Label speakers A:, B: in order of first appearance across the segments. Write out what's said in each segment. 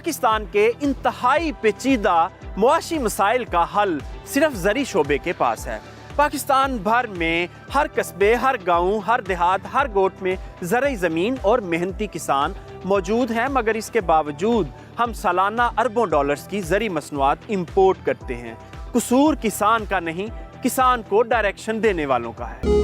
A: पाकिस्तान के इंतहाई पेचीदा मुआशी मसाइल का हल सिर्फ ज़री शोबे के पास है। पाकिस्तान भर में हर कस्बे, हर गांव, हर देहात, हर गोट में ज़रई ज़मीन और मेहनती किसान मौजूद हैं, मगर इसके बावजूद हम सालाना अरबों डॉलर्स की ज़री मसनूआत इंपोर्ट करते हैं। कसूर किसान का नहीं, किसान को डायरेक्शन देने वालों का है।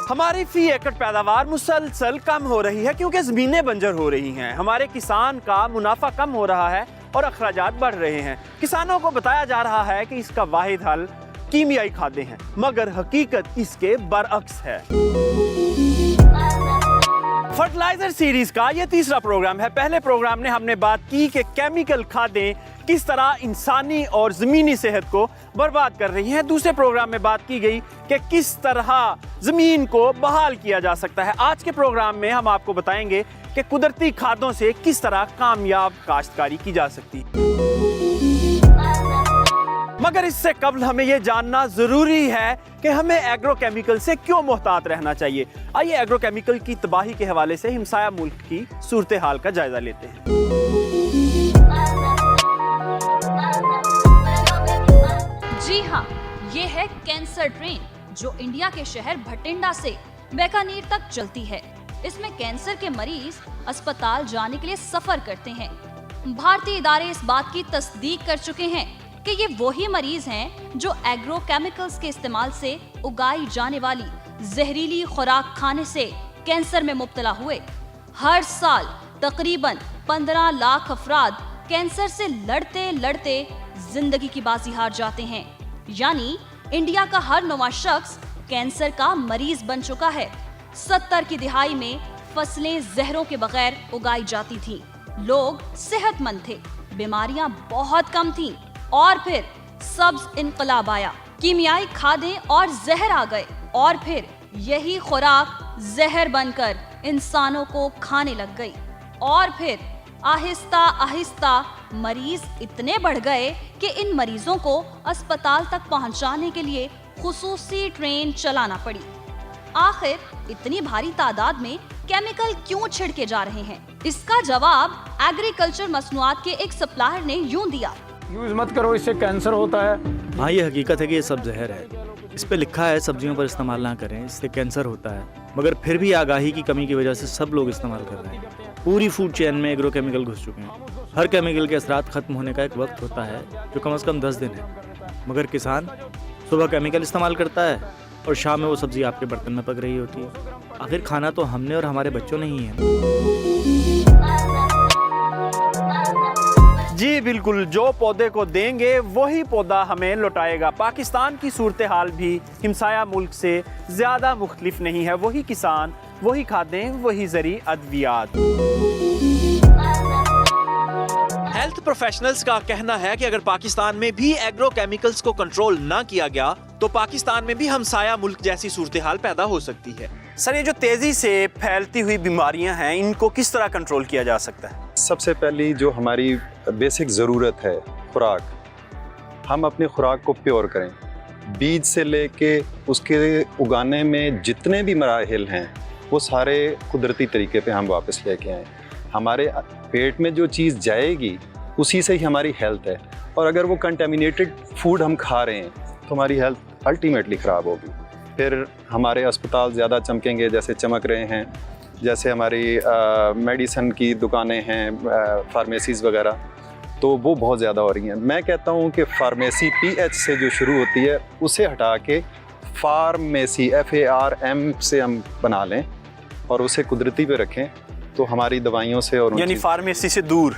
A: हमारी फी एकड़ पैदावार मुसलसल कम हो रही है क्योंकि ज़मीनें बंजर हो रही हैं। हमारे किसान का मुनाफा कम हो रहा है और अखराजात बढ़ रहे हैं। किसानों को बताया जा रहा है कि इसका वाहिद हल कीमियाई खादें हैं, मगर हकीकत इसके बरअक्स है। फर्टिलाइजर सीरीज का ये तीसरा प्रोग्राम है। पहले प्रोग्राम में हमने बात की कि केमिकल खादें किस तरह इंसानी और ज़मीनी सेहत को बर्बाद कर रही हैं। दूसरे प्रोग्राम में बात की गई कि किस तरह ज़मीन को बहाल किया जा सकता है। आज के प्रोग्राम में हम आपको बताएंगे कि कुदरती खादों से किस तरह कामयाब काश्तकारी की जा सकती है। मगर इससे कबल हमें यह जानना ज़रूरी है कि हमें एग्रोकेमिकल से क्यों मोहतात रहना चाहिए। आइए एग्रोकेमिकल की तबाही के हवाले से हमसाया मुल्क की सूरत हाल का जायजा लेते हैं।
B: जी हाँ, ये है कैंसर ट्रेन जो इंडिया के शहर भटिंडा से बीकानेर तक चलती है। इसमें कैंसर के मरीज अस्पताल जाने के लिए सफर करते हैं। भारतीय इदारे इस बात की तस्दीक कर चुके हैं कि ये वही मरीज हैं जो एग्रो केमिकल्स के इस्तेमाल से उगाई जाने वाली जहरीली खुराक खाने से कैंसर में मुब्तला हुए। हर साल तकरीबन 15 लाख अफराद कैंसर से लड़ते लड़ते जिंदगी की बाजी हार जाते हैं। यानी इंडिया का हर 9वां शख्स कैंसर का मरीज बन चुका है। 70 की दिहाई में फसलें जहरों के बगैर उगाई जाती थीं। लोग सेहतमंद थे, बीमारियां बहुत कम थीं। और फिर सब्ज इनकलाब आया, कीमियाई खादें और जहर आ गए और फिर यही खुराक जहर बनकर इंसानों को खाने लग गई। और फिर आहिस्ता आहिस्ता मरीज इतने बढ़ गए कि इन मरीजों को अस्पताल तक पहुंचाने के लिए खुसूसी ट्रेन चलाना पड़ी। आखिर इतनी भारी तादाद में केमिकल क्यों छिड़के जा रहे हैं? इसका जवाब एग्रीकल्चर मसनूआत के एक सप्लायर ने यूं दिया।
C: यूज मत करो, इससे कैंसर होता है।
D: हाँ, ये हकीकत है कि ये सब जहर है। इस पे लिखा है सब्जियों पर इस्तेमाल ना करें, इससे कैंसर होता है, मगर फिर भी आगाही की कमी की वजह से सब लोग इस्तेमाल कर रहे हैं। पूरी फूड चेन में एग्रो केमिकल घुस चुके हैं। हर केमिकल के असरात खत्म होने का एक वक्त होता है जो कम से कम 10 दिन है, मगर किसान सुबह केमिकल इस्तेमाल करता है और शाम में वो सब्जी आपके बर्तन में पक रही होती है। आखिर खाना तो हमने और हमारे बच्चों ने ही है।
A: जी बिल्कुल, जो पौधे को देंगे वही पौधा हमें लौटाएगा। पाकिस्तान की सूरत हाल भी हमसाया मुल्क से ज़्यादा मुख्तलिफ नहीं है। वही किसान, वही खादें, वही ज़री अद्वियात। हेल्थ प्रोफेशनल्स का कहना है कि अगर पाकिस्तान में भी एग्रो केमिकल्स को कंट्रोल ना किया गया तो पाकिस्तान में भी हमसाया मुल्क जैसी सूरत हाल पैदा हो सकती है। सर, ये जो तेज़ी से फैलती हुई बीमारियां हैं, इनको किस तरह कंट्रोल किया जा सकता है?
E: सबसे पहली जो हमारी बेसिक ज़रूरत है खुराक, हम अपनी खुराक को प्योर करें। बीज से लेके उसके उगाने में जितने भी मराहिल हैं वो सारे कुदरती तरीके पे हम वापस लेके आएँ। हमारे पेट में जो चीज़ जाएगी उसी से ही हमारी हेल्थ है, और अगर वो कंटेमिनेटेड फूड हम खा रहे हैं तो हमारी हेल्थ अल्टीमेटली ख़राब होगी। फिर हमारे अस्पताल ज़्यादा चमकेंगे जैसे चमक रहे हैं, जैसे हमारी मेडिसन की दुकानें हैं, फार्मेसीज़ वगैरह, तो वो बहुत ज़्यादा हो रही हैं। मैं कहता हूँ कि फार्मेसी PH से जो शुरू होती है उसे हटा के फार्मेसी FARM से हम बना लें और उसे कुदरती पे रखें, तो हमारी दवाइयों से और
A: यानी फार्मेसी से दूर।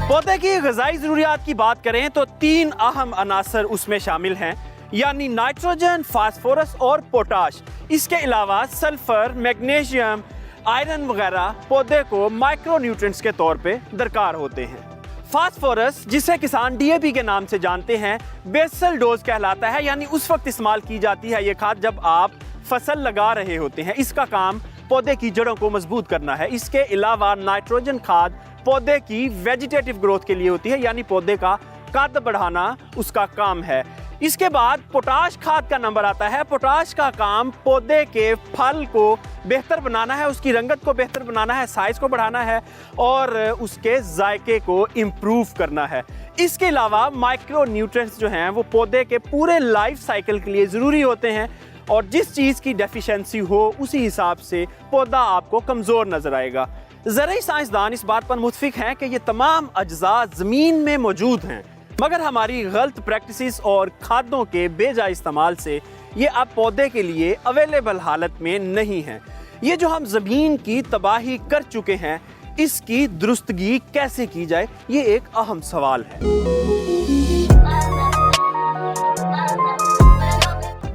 A: पौधे की ग़िज़ाई ज़रूरियात की बात करें तो 3 अहम अनासर उसमें शामिल हैं, यानी नाइट्रोजन, फास्फोरस और पोटाश। इसके अलावा सल्फर, मैग्नीशियम, आयरन वगैरह पौधे को माइक्रो न्यूट्रिएंट्स के तौर पे दरकार होते हैं। फास्फोरस, जिसे किसान DAP के नाम से जानते हैं, बेसल डोज कहलाता है, यानी उस वक्त इस्तेमाल की जाती है ये खाद जब आप फसल लगा रहे होते हैं। इसका काम पौधे की जड़ों को मजबूत करना है। इसके अलावा नाइट्रोजन खाद पौधे की वेजिटेटिव ग्रोथ के लिए होती है, यानी पौधे का कद बढ़ाना उसका काम है। इसके बाद पोटाश खाद का नंबर आता है। पोटाश का काम पौधे के फल को बेहतर बनाना है, उसकी रंगत को बेहतर बनाना है, साइज को बढ़ाना है और उसके जायके को इम्प्रूव करना है। इसके अलावा माइक्रो न्यूट्रिएंट्स जो हैं वो पौधे के पूरे लाइफ साइकिल के लिए ज़रूरी होते हैं और जिस चीज़ की डेफिशिएंसी हो उसी हिसाब से पौधा आपको कमज़ोर नज़र आएगा। ज़रूरी साइंसदान इस बात पर मुत्फिक हैं कि ये तमाम अज्जा ज़मीन में मौजूद हैं, मगर हमारी गलत प्रैक्टिसेस और खादों के बेजा इस्तेमाल से ये अब पौधे के लिए अवेलेबल हालत में नहीं हैं। ये जो हम ज़मीन की तबाही कर चुके हैं, इसकी दुरुस्तगी कैसे की जाए, ये एक अहम सवाल है।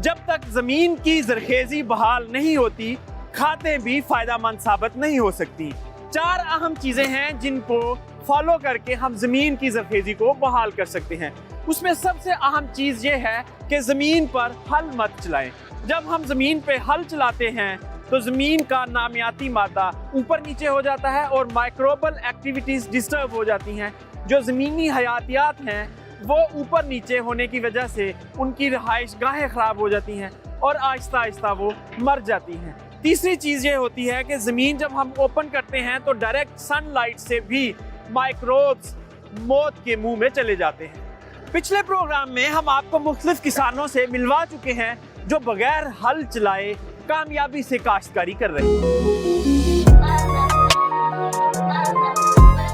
A: जब तक ज़मीन की ज़रखेज़ी बहाल नहीं होती, खादें भी फ़ायदेमंद साबित नहीं हो सकती। 4 अहम चीज़ें हैं जिनको फॉलो करके हम ज़मीन की ज़रखेज़ी को बहाल कर सकते हैं। उसमें सबसे अहम चीज़ ये है कि ज़मीन पर हल मत चलाएं। जब हम ज़मीन पे हल चलाते हैं तो ज़मीन का नामियाती मादा ऊपर नीचे हो जाता है और माइक्रोबल एक्टिविटीज़ डिस्टर्ब हो जाती हैं। जो ज़मीनी हयातियात हैं वो ऊपर नीचे होने की वजह से उनकी रहाइश गाहें ख़राब हो जाती हैं और आहिस्ता आहिस्ता वो मर जाती हैं। तीसरी चीज़ ये होती है कि ज़मीन जब हम ओपन करते हैं तो डायरेक्ट सनलाइट से भी माइक्रोब्स मौत के मुंह में चले जाते हैं। पिछले प्रोग्राम में हम आपको मुख्तलिफ किसानों से मिलवा चुके हैं जो बगैर हल चलाए कामयाबी से काश्तकारी कर रहे हैं।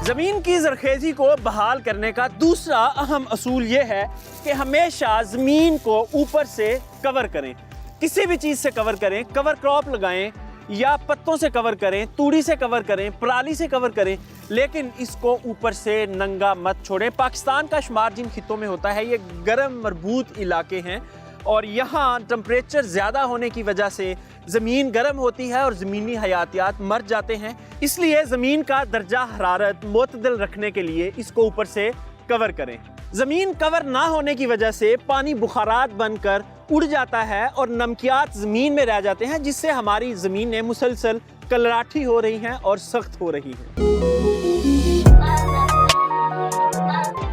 A: ज़मीन की ज़रखेज़ी को बहाल करने का दूसरा अहम असूल ये है कि हमेशा ज़मीन को ऊपर से कवर करें। किसी भी चीज़ से कवर करें, कवर क्रॉप लगाएं या पत्तों से कवर करें, तूड़ी से कवर करें, पराली से कवर करें, लेकिन इसको ऊपर से नंगा मत छोड़ें। पाकिस्तान का शुमार जिन खित्तों में होता है ये गर्म मरबूत इलाके हैं और यहाँ टेम्परेचर ज़्यादा होने की वजह से ज़मीन गर्म होती है और ज़मीनी हयातियात मर जाते हैं। इसलिए ज़मीन का दर्जा हरारत मुतदल रखने के लिए इसको ऊपर से कवर करें। ज़मीन कवर ना होने की वजह से पानी बुखारात बनकर उड़ जाता है और नमकियात ज़मीन में रह जाते हैं, जिससे हमारी ज़मीनें मुसलसल कलराठी हो रही हैं और सख्त हो रही हैं।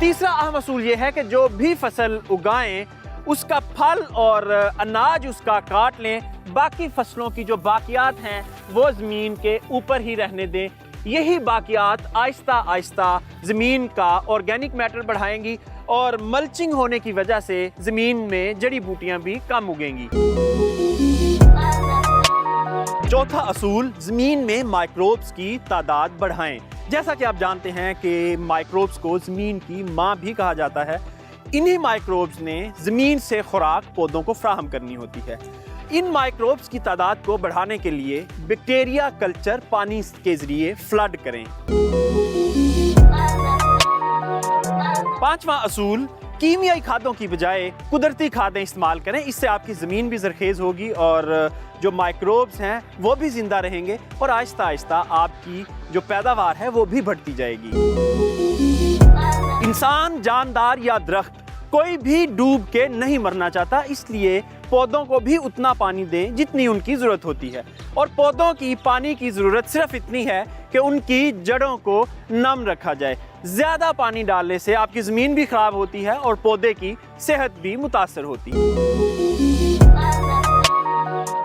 A: तीसरा अहम असूल ये है कि जो भी फसल उगाएं उसका फल और अनाज उसका काट लें, बाकी फसलों की जो बाकियात हैं वो ज़मीन के ऊपर ही रहने दें। यही बाकियात आहिस्ता आहिस्ता ज़मीन का ऑर्गेनिक मैटर बढ़ाएंगी और मल्चिंग होने की वजह से ज़मीन में जड़ी बूटियां भी कम उगेंगी। चौथा असूल, ज़मीन में माइक्रोब्स की तादाद बढ़ाएं। जैसा कि आप जानते हैं कि माइक्रोब्स को ज़मीन की माँ भी कहा जाता है। इन्हीं माइक्रोब्स ने ज़मीन से खुराक पौधों को फराहम करनी होती है। इन माइक्रोब्स की तादाद को बढ़ाने के लिए बैक्टीरिया कल्चर पानी के जरिए फ्लड करें। पांचवा असूल, कीमियाई खादों की बजाय कुदरती खादें इस्तेमाल करें। इससे आपकी ज़मीन भी ज़रखेज़ होगी और जो माइक्रोब्स हैं वो भी ज़िंदा रहेंगे और आहिस्ता आहिस्ता आपकी जो पैदावार है वो भी बढ़ती जाएगी। इंसान, जानदार या दरख्त कोई भी डूब के नहीं मरना चाहता, इसलिए पौधों को भी उतना पानी दें जितनी उनकी ज़रूरत होती है। और पौधों की पानी की ज़रूरत सिर्फ इतनी है कि उनकी जड़ों को नम रखा जाए। ज़्यादा पानी डालने से आपकी ज़मीन भी ख़राब होती है और पौधे की सेहत भी मुतासर होती है।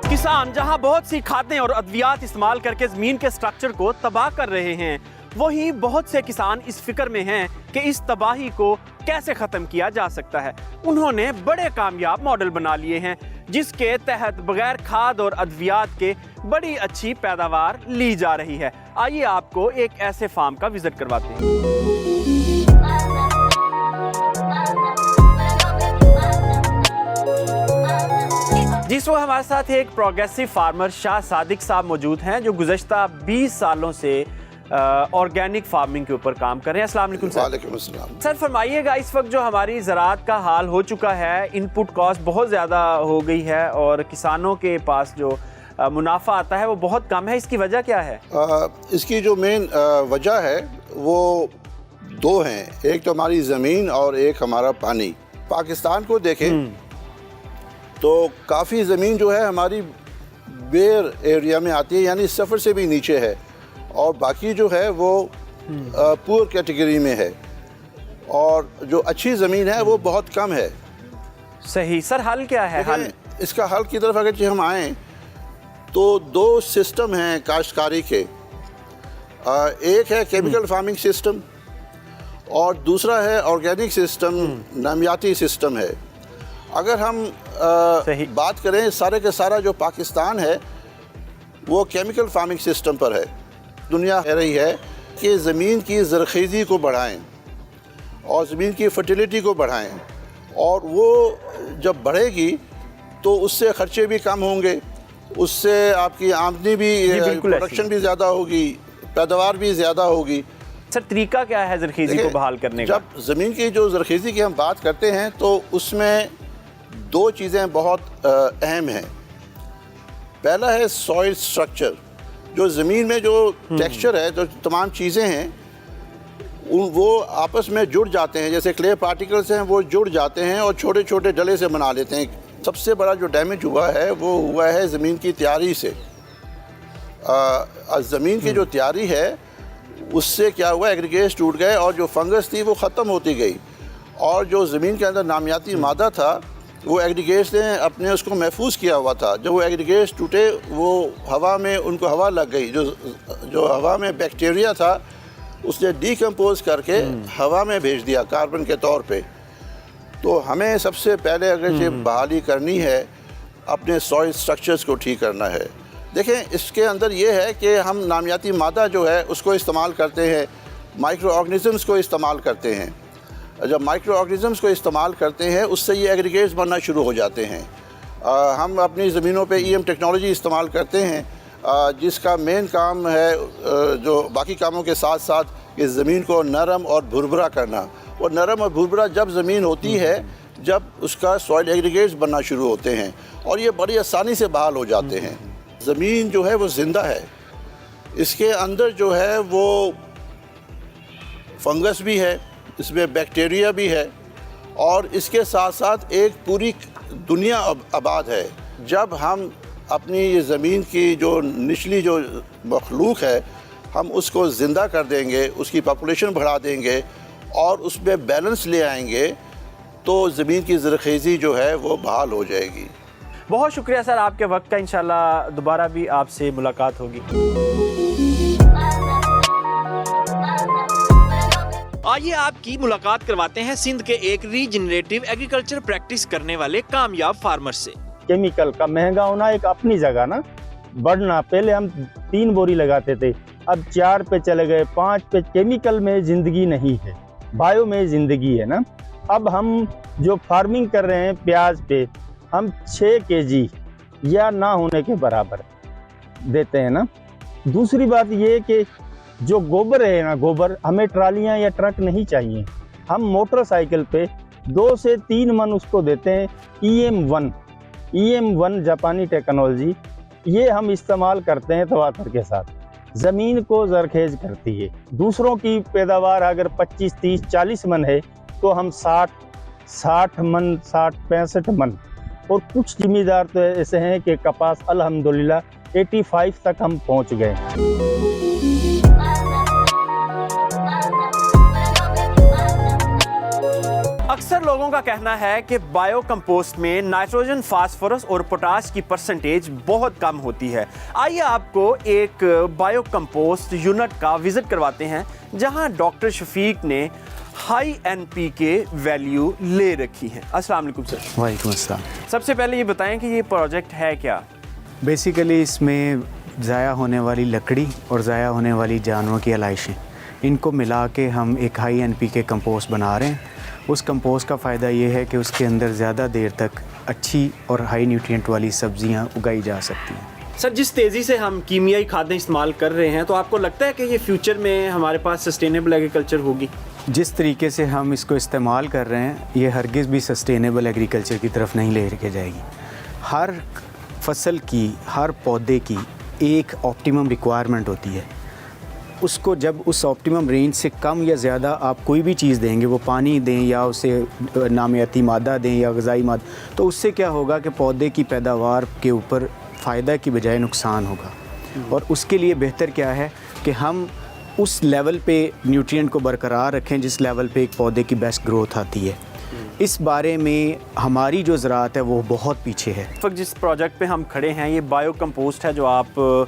A: किसान जहां बहुत सी खादें और अद्वियात इस्तेमाल करके ज़मीन के स्ट्रक्चर को तबाह कर रहे हैं, वहीं बहुत से किसान इस फिक्र में हैं कि इस तबाही को कैसे ख़त्म किया जा सकता है। उन्होंने बड़े कामयाब मॉडल बना लिए हैं जिसके तहत बगैर खाद और अद्वियात के बड़ी अच्छी पैदावार ली जा रही है। आइए आपको एक ऐसे फार्म का विजिट करवाते हैं। जिस वक्त हमारे साथ एक प्रोग्रेसिव फार्मर शाह सादिक साहब मौजूद हैं जो गुज़श्ता 20 सालों से ऑर्गेनिक फार्मिंग के ऊपर काम कर रहे हैं। अस्सलाम वालेकुम सर।
F: वालेकुम अस्सलाम।
A: सर फरमाइएगा, इस वक्त जो हमारी ज़राअत का हाल हो चुका है, इनपुट कॉस्ट बहुत ज़्यादा हो गई है और किसानों के पास जो मुनाफा आता है वो बहुत कम है, इसकी वजह क्या है?
F: इसकी जो मेन वजह है वो 2 हैं। एक तो हमारी ज़मीन और एक हमारा पानी। पाकिस्तान को देखें तो काफ़ी ज़मीन जो है हमारी बेर एरिया में आती है, यानी सफ़र से भी नीचे है, और बाकी जो है वो पुअर कैटेगरी में है, और जो अच्छी ज़मीन है वो बहुत कम है।
A: सही सर, हल क्या है? हल
F: देखें, इसका हल की तरफ अगर हम आएँ तो दो सिस्टम हैं काश्तकारी के। एक है केमिकल फार्मिंग सिस्टम और दूसरा है ऑर्गेनिक सिस्टम, नामियाती सिस्टम है। अगर हम बात करें, सारे के सारा जो पाकिस्तान है वो केमिकल फार्मिंग सिस्टम पर है। दुनिया कह रही है कि ज़मीन की ज़रख़ीज़ी को बढ़ाएं और ज़मीन की फर्टिलिटी को बढ़ाएं, और वो जब बढ़ेगी तो उससे ख़र्चे भी कम होंगे, उससे आपकी आमदनी भी, प्रोडक्शन भी ज़्यादा होगी, पैदावार भी ज़्यादा होगी।
A: सर तरीका क्या है ज़रख़ीज़ी को बहाल करने का?
F: जब ज़मीन की जो ज़रख़ीज़ी की हम बात करते हैं तो उसमें दो चीज़ें बहुत अहम हैं। पहला है सॉइल स्ट्रक्चर, जो ज़मीन में जो टेक्सचर है, जो तमाम चीज़ें हैं वो आपस में जुड़ जाते हैं। जैसे क्ले पार्टिकल्स हैं वो जुड़ जाते हैं और छोटे छोटे डले से बना लेते हैं। सबसे बड़ा जो डैमेज हुआ है वो हुआ है ज़मीन की तैयारी से। ज़मीन की जो तैयारी है उससे क्या हुआ, एग्रीगेट्स टूट गए और जो फंगस थी वो ख़त्म होती गई, और जो ज़मीन के अंदर नामियाती मादा था वो एग्रीगेट्स ने अपने उसको महफूज किया हुआ था। जब वो एग्रीगेट्स टूटे वो हवा में, उनको हवा लग गई, जो हवा में बैक्टीरिया था उसने डीकम्पोज करके हवा में भेज दिया कार्बन के तौर पे। तो हमें सबसे पहले अगर ये बहाली करनी है, अपने सॉइल स्ट्रक्चर्स को ठीक करना है। देखें, इसके अंदर ये है कि हम नामियाती मादा जो है उसको इस्तेमाल करते हैं, माइक्रो ऑर्गेनिज़म्स को इस्तेमाल करते हैं। जब माइक्रो ऑर्गेनिज़म्स को इस्तेमाल करते हैं उससे ये एग्रीगेट्स बनना शुरू हो जाते हैं। हम अपनी ज़मीनों पे EM टेक्नोलॉजी इस्तेमाल करते हैं, जिसका मेन काम है, जो बाकी कामों के साथ साथ, इस ज़मीन को नरम और भुरभुरा करना। और नरम और भुरभुरा जब ज़मीन होती है जब उसका सॉइल एग्रीगेट्स बनना शुरू होते हैं और ये बड़ी आसानी से बहाल हो जाते हैं। ज़मीन जो है वो ज़िंदा है, इसके अंदर जो है वो फंगस भी है, इसमें बैक्टीरिया भी है, और इसके साथ साथ एक पूरी दुनिया आबाद है। जब हम अपनी ये ज़मीन की जो निचली जो मखलूक है हम उसको ज़िंदा कर देंगे, उसकी पॉपुलेशन बढ़ा देंगे और उसमें बैलेंस ले आएंगे तो ज़मीन की ज़रख़ीज़ी जो है वो बहाल हो जाएगी।
A: बहुत शुक्रिया सर आपके वक्त का। इंशाल्लाह दोबारा भी आपसे मुलाकात होगी। आइए आपकी मुलाकात करवाते हैं सिंध के एक रीजनरेटिव एग्रीकल्चर प्रैक्टिस करने वाले कामयाब फार्मर से।
G: केमिकल का महंगा होना एक अपनी जगह ना, बढ़ना, पहले हम 3 बोरी लगाते थे, अब 4 पे चले गए, 5 पे। केमिकल में जिंदगी नहीं है, बायो में जिंदगी है ना। अब हम जो फार्मिंग कर रहे हैं प्याज पे, हम 6 kg या ना होने के बराबर देते हैं ना। दूसरी बात ये कि जो गोबर है ना, गोबर हमें ट्रालियां या ट्रक नहीं चाहिए, हम मोटरसाइकिल पे 2 से 3 मन उसको देते हैं। EM1 जापानी टेक्नोलॉजी, ये हम इस्तेमाल करते हैं तवातर के साथ। ज़मीन को जरखेज करती है। दूसरों की पैदावार अगर 25, 30, 40 मन है तो हम 60 मन, 65 मन। और कुछ जिम्मेदार तो ऐसे हैं कि कपास अल्हम्दुलिल्लाह 85 तक हम पहुंच गए।
A: अक्सर लोगों का कहना है कि बायो कंपोस्ट में नाइट्रोजन, फास्फोरस और पोटाश की परसेंटेज बहुत कम होती है। आइए आपको एक बायो कंपोस्ट यूनिट का विजिट करवाते हैं जहां डॉक्टर शफीक ने हाई NPK वैल्यू ले रखी है। अस्सलाम वालेकुम सर।
H: वालेकुम अस्सलाम।
A: सबसे पहले ये बताएं कि ये प्रोजेक्ट है क्या?
H: बेसिकली इसमें ज़ाया होने वाली लकड़ी और ज़ाया होने वाली जानवरों की आलाइशें, इनको मिला के हम एक हाई NPK कंपोस्ट बना रहे हैं। उस कंपोस्ट का फ़ायदा ये है कि उसके अंदर ज़्यादा देर तक अच्छी और हाई न्यूट्रिएंट वाली सब्जियां उगाई जा सकती हैं।
A: सर, जिस तेज़ी से हम कीमियाई खादें इस्तेमाल कर रहे हैं, तो आपको लगता है कि ये फ्यूचर में हमारे पास सस्टेनेबल एग्रीकल्चर होगी?
H: जिस तरीके से हम इसको इस्तेमाल कर रहे हैं, ये हरगिज़ भी सस्टेनेबल एग्रीकल्चर की तरफ नहीं ले के जाएगी। हर फसल की, हर पौधे की एक ऑप्टिमम रिक्वायरमेंट होती है। उसको जब उस ऑप्टिमम रेंज से कम या ज़्यादा आप कोई भी चीज़ देंगे, वो पानी दें या उसे नामियाती मादा दें या ग़िज़ाई मादा, तो उससे क्या होगा कि पौधे की पैदावार के ऊपर फ़ायदा की बजाय नुकसान होगा। और उसके लिए बेहतर क्या है कि हम उस लेवल पे न्यूट्रिएंट को बरकरार रखें जिस लेवल पे एक पौधे की बेस्ट ग्रोथ आती है। इस बारे में हमारी जो ज़राअत है वो बहुत पीछे है।
A: इस वक्त जिस प्रोजेक्ट पे हम खड़े हैं ये बायो कंपोस्ट है, जो आप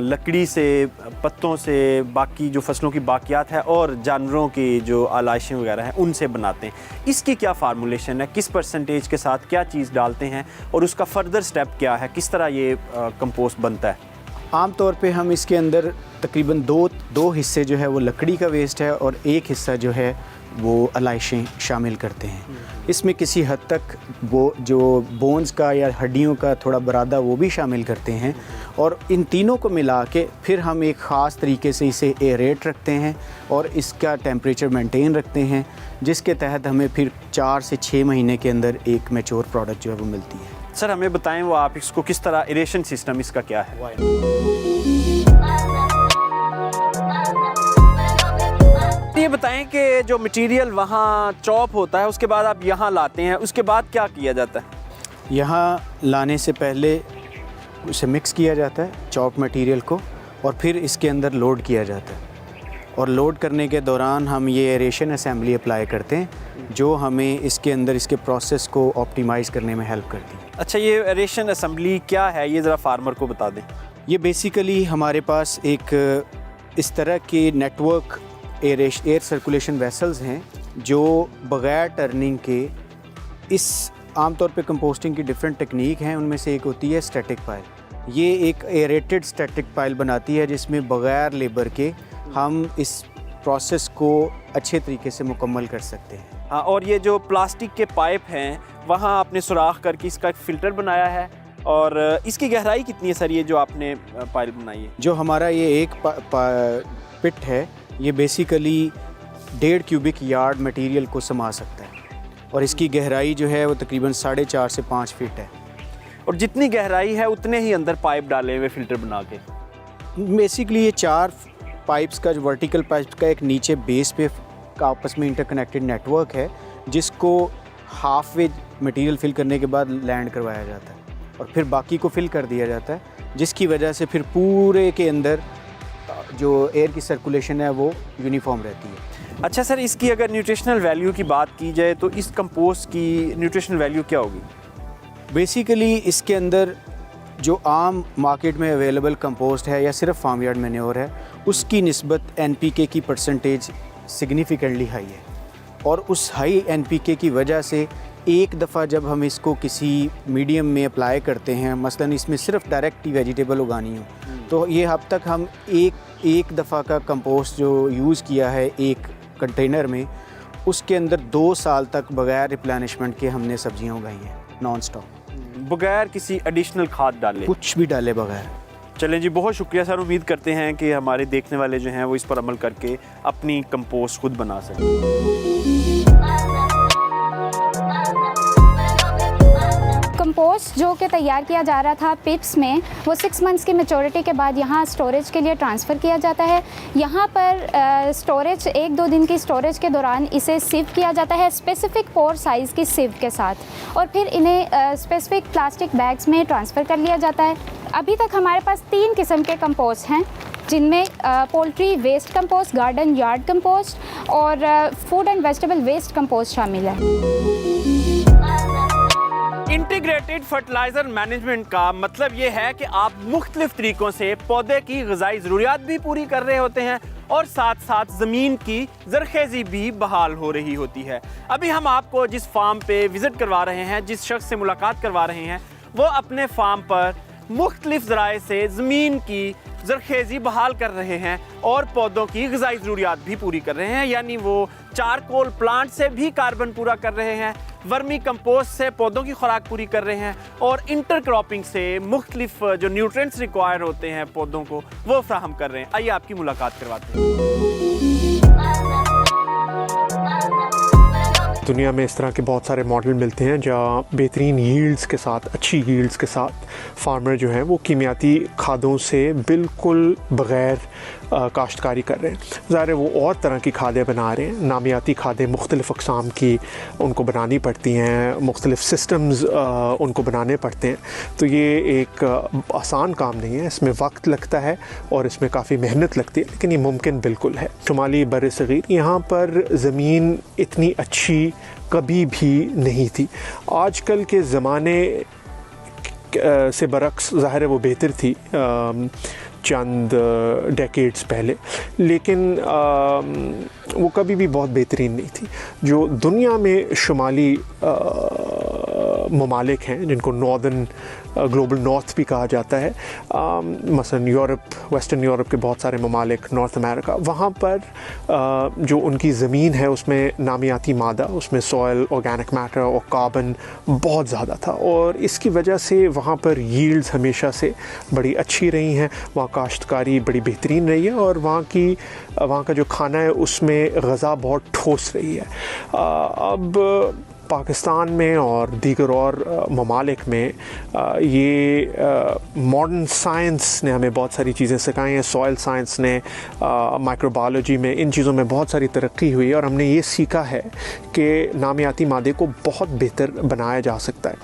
A: लकड़ी से, पत्तों से, बाकी जो फसलों की बाकियात है और जानवरों की जो आलाइशें वगैरह हैं उनसे बनाते हैं। इसकी क्या फार्मूलेशन है, किस परसेंटेज के साथ क्या चीज़ डालते हैं और उसका फर्दर स्टेप क्या है, किस तरह ये कंपोस्ट बनता है?
H: आम तौर पे हम इसके अंदर तकरीबन दो हिस्से जो है वो लकड़ी का वेस्ट है और एक हिस्सा जो है वो आलाइशें शामिल करते हैं। इसमें किसी हद तक वो जो बोन्स का या हड्डियों का थोड़ा बरादा वो भी शामिल करते हैं और इन तीनों को मिला के फिर हम एक ख़ास तरीके से इसे एरेट रखते हैं और इसका टेम्परेचर मेंटेन रखते हैं, जिसके तहत हमें फिर 4 से 6 महीने के अंदर एक मैच्योर प्रोडक्ट जो है वो मिलती है।
A: सर हमें बताएं वो आप इसको किस तरह, एरेशन सिस्टम इसका क्या है? ये बताएं कि जो मटेरियल वहाँ चॉप होता है उसके बाद आप यहाँ लाते हैं, उसके बाद क्या किया जाता है?
H: यहाँ लाने से पहले उसे मिक्स किया जाता है चॉप मटेरियल को और फिर इसके अंदर लोड किया जाता है और लोड करने के दौरान हम ये एरेशन असेंबली अप्लाई करते हैं जो हमें इसके अंदर इसके प्रोसेस को ऑप्टिमाइज़ करने में हेल्प करती है।
A: अच्छा, ये एरेशन असेंबली क्या है ये ज़रा फार्मर को बता दें।
H: ये बेसिकली हमारे पास एक इस तरह के नेटवर्क एयर सर्कुलेशन वेसल्स हैं जो बग़ैर टर्निंग के इस आमतौर पे कंपोस्टिंग की डिफरेंट टेक्निक हैं, उनमें से एक होती है स्टैटिक पाइल। ये एक एरेटेड स्टैटिक पाइल बनाती है जिसमें बग़ैर लेबर के हम इस प्रोसेस को अच्छे तरीके से मुकम्मल कर सकते हैं।
A: हाँ, और ये जो प्लास्टिक के पाइप हैं वहाँ आपने सुराख करके इसका एक फ़िल्टर बनाया है, और इसकी गहराई कितनी है सर ये जो आपने पाइल बनाई है?
H: जो हमारा ये एक पिट है ये बेसिकली 1.5 क्यूबिक यार्ड मटेरियल को समा सकता है और इसकी गहराई जो है वो तकरीबन 4.5 से 5 फीट है।
A: और जितनी गहराई है उतने ही अंदर पाइप डाले हुए फ़िल्टर बना के?
H: बेसिकली ये 4 पाइप्स का जो वर्टिकल पाइप्स का एक नीचे बेस पे आपस में इंटरकनेक्टेड नेटवर्क है जिसको हाफ वे मटेरियल फिल करने के बाद लैंड करवाया जाता है और फिर बाकी को फिल कर दिया जाता है, जिसकी वजह से फिर पूरे के अंदर जो एयर की सर्कुलेशन है वो यूनिफॉर्म रहती है।
A: अच्छा सर, इसकी अगर न्यूट्रिशनल वैल्यू की बात की जाए तो इस कंपोस्ट की न्यूट्रिशनल वैल्यू क्या होगी?
H: बेसिकली इसके अंदर जो आम मार्केट में अवेलेबल कंपोस्ट है या सिर्फ फार्म यार्ड मैन्योर है उसकी निस्बत एनपीके की परसेंटेज सिग्निफिकेंटली हाई है और उस हाई एनपीके की वजह से एक दफ़ा जब हम इसको किसी मीडियम में अप्लाई करते हैं, मसलन इसमें सिर्फ डायरेक्ट ही वेजिटेबल उगानी हो, तो ये अब तक हम एक दफ़ा का कंपोस्ट जो यूज़ किया है एक कंटेनर में, उसके अंदर 2 साल तक बग़ैर रिप्लेनिशमेंट के हमने सब्जियां उगाई हैं नॉन स्टॉप,
A: बगैर किसी एडिशनल खाद डाले,
H: कुछ भी डाले बगैर।
A: चलें जी, बहुत शुक्रिया सर। उम्मीद करते हैं कि हमारे देखने वाले जो हैं वो इस पर अमल करके अपनी कंपोस्ट खुद बना सकें।
I: कंपोस्ट जो कि तैयार किया जा रहा था पिट्स में, वो 6 मंथ्स की मैच्योरिटी के बाद यहाँ स्टोरेज के लिए ट्रांसफ़र किया जाता है। यहाँ पर स्टोरेज 1-2 दिन की स्टोरेज के दौरान इसे सिव किया जाता है स्पेसिफ़िक पोर साइज़ की सिव के साथ और फिर इन्हें स्पेसिफ़िक प्लास्टिक बैग्स में ट्रांसफ़र कर लिया जाता है। अभी तक हमारे पास 3 किस्म के कंपोस्ट हैं जिनमें poultry waste compost, garden yard compost और food and vegetable waste compost शामिल है।
A: इंटीग्रेटेड फर्टिलाइज़र मैनेजमेंट का मतलब ये है कि आप मुख्तलिफ तरीक़ों से पौधे की ग़िज़ाई ज़रूरियात भी पूरी कर रहे होते हैं और साथ साथ ज़मीन की ज़रख़ेज़ी भी बहाल हो रही होती है। अभी हम आपको जिस फार्म पे विज़िट करवा रहे हैं, जिस शख्स से मुलाकात करवा रहे हैं, वो अपने फार्म पर मुख्तलिफ ज़राए से ज़मीन की ज़रख़ेज़ी बहाल कर रहे हैं और पौधों की ग़िज़ाई ज़रूरियात भी पूरी कर रहे हैं। यानी वो चारकोल प्लांट से भी कार्बन पूरा कर रहे हैं, वर्मी कंपोस्ट से पौधों की खुराक पूरी कर रहे हैं और इंटरक्रॉपिंग से मुख्तलिफ जो न्यूट्रिएंट्स रिक्वायर होते हैं पौधों को वो फ्राहम कर रहे हैं। आइए आपकी मुलाकात करवाते हैं।
J: दुनिया में इस तरह के बहुत सारे मॉडल मिलते हैं जहाँ बेहतरीन यील्ड्स के साथ, अच्छी यील्ड्स के साथ फार्मर जो है वो कीमियाती खादों से बिल्कुल बग़ैर काश्तकारी कर रहे हैं। ज़ाहिर है वो और तरह की खादें बना रहे हैं, नामियाती खादें मुख्तलिफ़ अक़साम की उनको बनानी पड़ती हैं, मुख्तलिफ़ सिस्टम्स उनको बनाने पड़ते हैं। तो ये एक आसान काम नहीं है, इसमें वक्त लगता है और इसमें काफ़ी मेहनत लगती है, लेकिन ये मुमकिन बिल्कुल है। शुमाली बर-ए-सग़ीर यहाँ पर ज़मीन इतनी अच्छी कभी भी नहीं थी। आजकल के ज़माने से बरक्स ज़ाहिर है वो बेहतर थी चंद डेकेड्स पहले, लेकिन वो कभी भी बहुत बेहतरीन नहीं थी। जो दुनिया में शुमाली ममालिक हैं जिनको नॉर्दर्न ग्लोबल नॉर्थ भी कहा जाता है, मसलन यूरोप, वेस्टर्न यूरोप के बहुत सारे ममालिक, नॉर्थ अमेरिका, वहाँ पर जो उनकी ज़मीन है उसमें नामियाती मादा, उसमें सॉयल, ऑर्गेनिक मैटर और कार्बन बहुत ज़्यादा था, और इसकी वजह से वहाँ पर यील्ड्स हमेशा से बड़ी अच्छी रही हैं, वहाँ काश्तकारी बड़ी बेहतरीन रही है, और वहाँ का जो खाना है उसमें ग़ज़ा बहुत ठोस रही है। अब पाकिस्तान में और दीगर और ममालिक में ये मॉडर्न साइंस ने हमें बहुत सारी चीज़ें सिखाई हैं। सॉइल साइंस ने, माइक्रोबायोलॉजी में, इन चीज़ों में बहुत सारी तरक्की हुई है, और हमने ये सीखा है कि नामियाती मादे को बहुत बेहतर बनाया जा सकता है।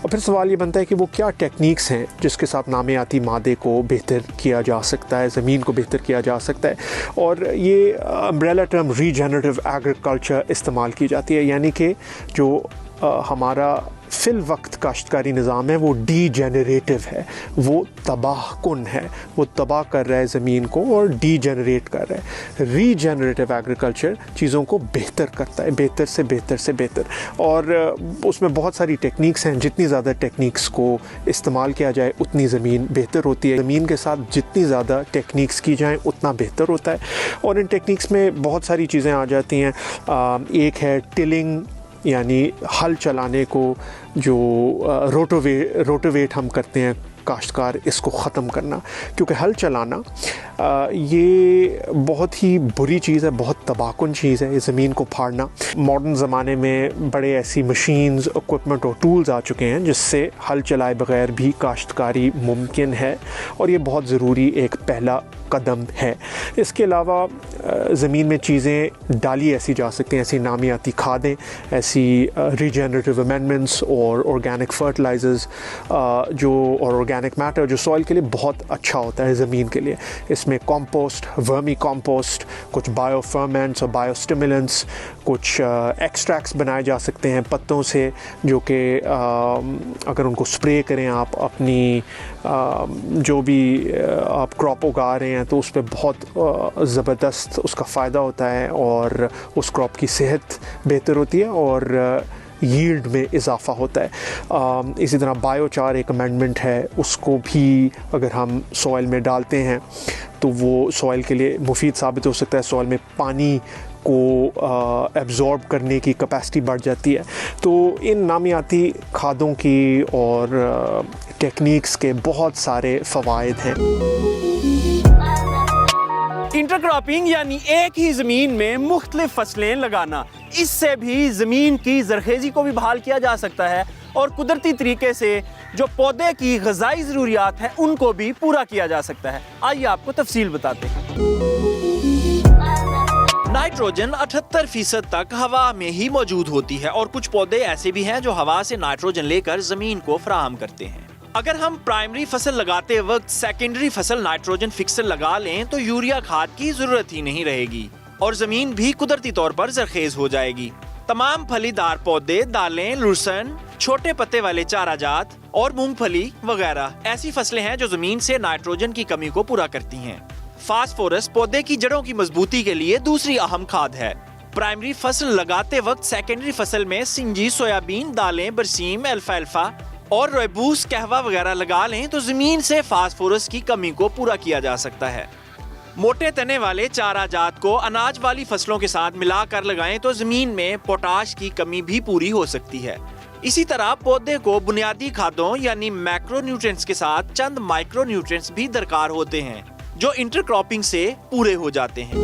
J: और फिर सवाल ये बनता है कि वो क्या टेक्निक्स हैं जिसके साथ नामियाती मादे को बेहतर किया जा सकता है, ज़मीन को बेहतर किया जा सकता है। और ये अम्ब्रेला टर्म रीजनरेटिव एग्रीकल्चर इस्तेमाल की जाती है, यानी कि जो हमारा फिल वक्त काश्तकारी निज़ाम है वो डीजेनरेटिव है, वो तबाह कुन है, वो तबाह कर रहा है ज़मीन को और डीजेनरेट कर रहा है। रीजेनरेटिव एग्रीकल्चर चीज़ों को बेहतर करता है, बेहतर से बेहतर से बेहतर, और उसमें बहुत सारी टेक्निक्स हैं। जितनी ज़्यादा टेक्निक्स को इस्तेमाल किया जाए उतनी ज़मीन बेहतर होती है। ज़मीन के साथ जितनी ज़्यादा टेक्निक्स की जाएँ उतना बेहतर होता है, और इन टेक्निक्स में बहुत सारी चीज़ें आ जाती हैं। एक है टिलिंग, यानी हल चलाने को, जो रोटोवेट हम करते हैं काश्तकार, इसको ख़त्म करना, क्योंकि हल चलाना ये बहुत ही बुरी चीज़ है, बहुत तबाहकुन चीज़ है, ये ज़मीन को फाड़ना। मॉडर्न ज़माने में बड़े ऐसी मशीन्स, इक्विपमेंट और टूल्स आ चुके हैं जिससे हल चलाए बग़ैर भी काश्तकारी मुमकिन है, और ये बहुत ज़रूरी एक पहला कदम है। इसके अलावा ज़मीन में चीज़ें डाली ऐसी जा सकती हैं, ऐसी नामियाती खादें, ऐसी रीजनरेटिव अमेंडमेंट्स और ऑर्गेनिक फर्टिलाइज़र्स और ऑर्गेनिक मैटर जो सॉइल के लिए बहुत अच्छा होता है ज़मीन के लिए। इसमें कंपोस्ट, वर्मी कंपोस्ट, कुछ बायोफर्मेंट्स और बायोस्टिमुलेंट्स, कुछ एक्सट्रैक्ट्स बनाए जा सकते हैं पत्तों से, जो कि अगर उनको स्प्रे करें आप अपनी जो भी आप क्रॉप उगा रहे हैं तो उस पर बहुत ज़बरदस्त उसका फ़ायदा होता है, और उस क्रॉप की सेहत बेहतर होती है और यील्ड में इजाफ़ा होता है। इसी तरह बायोचार एक अमेंडमेंट है, उसको भी अगर हम सॉइल में डालते हैं तो वो सॉइल के लिए मुफीद साबित हो सकता है। सॉइल में पानी को एब्ज़ॉर्ब करने की कैपेसिटी बढ़ जाती है। तो इन नामियाती खादों की और टेक्निक्स के बहुत सारे फ़वाइद हैं।
A: इंटरक्रॉपिंग यानी एक ही ज़मीन में मुख्तलिफ फसलें लगाना, इससे भी ज़मीन की ज़रखेज़ी को भी बहाल किया जा सकता है, और कुदरती तरीके से जो पौधे की ग़िज़ाई ज़रूरियात हैं उनको भी पूरा किया जा सकता है। आइए आपको तफसील बताते हैं। नाइट्रोजन 78% तक हवा में ही मौजूद होती है, और कुछ पौधे ऐसे भी हैं जो हवा से नाइट्रोजन लेकर ज़मीन को फराहम करते हैं। अगर हम प्राइमरी फसल लगाते वक्त सेकेंडरी फसल नाइट्रोजन फिक्सर लगा लें तो यूरिया खाद की जरूरत ही नहीं रहेगी, और जमीन भी कुदरती तौर पर जरखेज हो जाएगी। तमाम फलीदार पौधे, दालें, लहसुन, छोटे पत्ते वाले चारा जात और मूंगफली वगैरह ऐसी फसलें हैं जो जमीन से नाइट्रोजन की कमी को पूरा करती हैं। फास्फोरस पौधे की जड़ों की मजबूती के लिए दूसरी अहम खाद है। प्राइमरी फसल लगाते वक्त सेकेंडरी फसल में सिंजी, सोयाबीन, दालें, बरसीम, अल्फाल्फा और रोयबूस, कहवा वगैरह लगा लें तो जमीन से फास्फोरस की कमी को पूरा किया जा सकता है। मोटे तने वाले चारा जात को अनाज वाली फसलों के साथ मिलाकर लगाएं तो जमीन में पोटाश की कमी भी पूरी हो सकती है। इसी तरह पौधे को बुनियादी खादों यानी मैक्रोन्यूट्रिएंट्स के साथ चंद माइक्रोन्यूट्रिएंट्स भी दरकार होते हैं जो इंटरक्रॉपिंग से पूरे हो जाते हैं।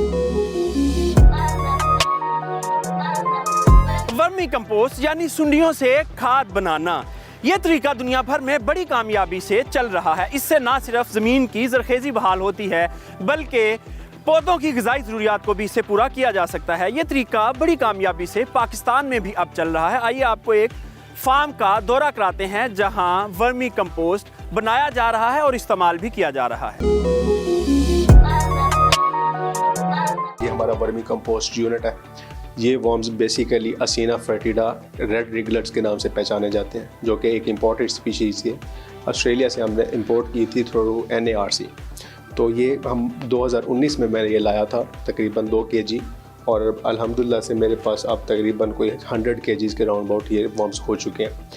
A: वर्मी कंपोस्ट यानी सुंडियों से खाद बनाना, यह तरीका दुनिया भर में बड़ी कामयाबी से चल रहा है। इससे ना सिर्फ ज़मीन की ज़रखेज़ी बहाल होती है बल्कि पौधों की ग़िज़ाई ज़रूरियात को भी इससे पूरा किया जा सकता है। ये तरीका बड़ी कामयाबी से पाकिस्तान में भी अब चल रहा है। आइए आपको एक फार्म का दौरा कराते हैं जहां वर्मी कंपोस्ट बनाया जा रहा है और इस्तेमाल भी किया जा रहा है।
K: ये हमारा वर्मी कंपोस्ट यूनिट है। ये वर्म्स बेसिकली असीना फेटिडा रेड रिगलेट्स के नाम से पहचाने जाते हैं, जो कि एक इम्पोर्टेड स्पीशीज़ है। ऑस्ट्रेलिया से हमने इंपोर्ट की थी थ्रू NARC। तो ये हम 2019 में मैंने ये लाया था तकरीबन 2 kg, और अल्हम्दुलिल्लाह से मेरे पास अब तकरीबन कोई 100 kg के राउंड अबाउट ये वर्म्स हो चुके हैं।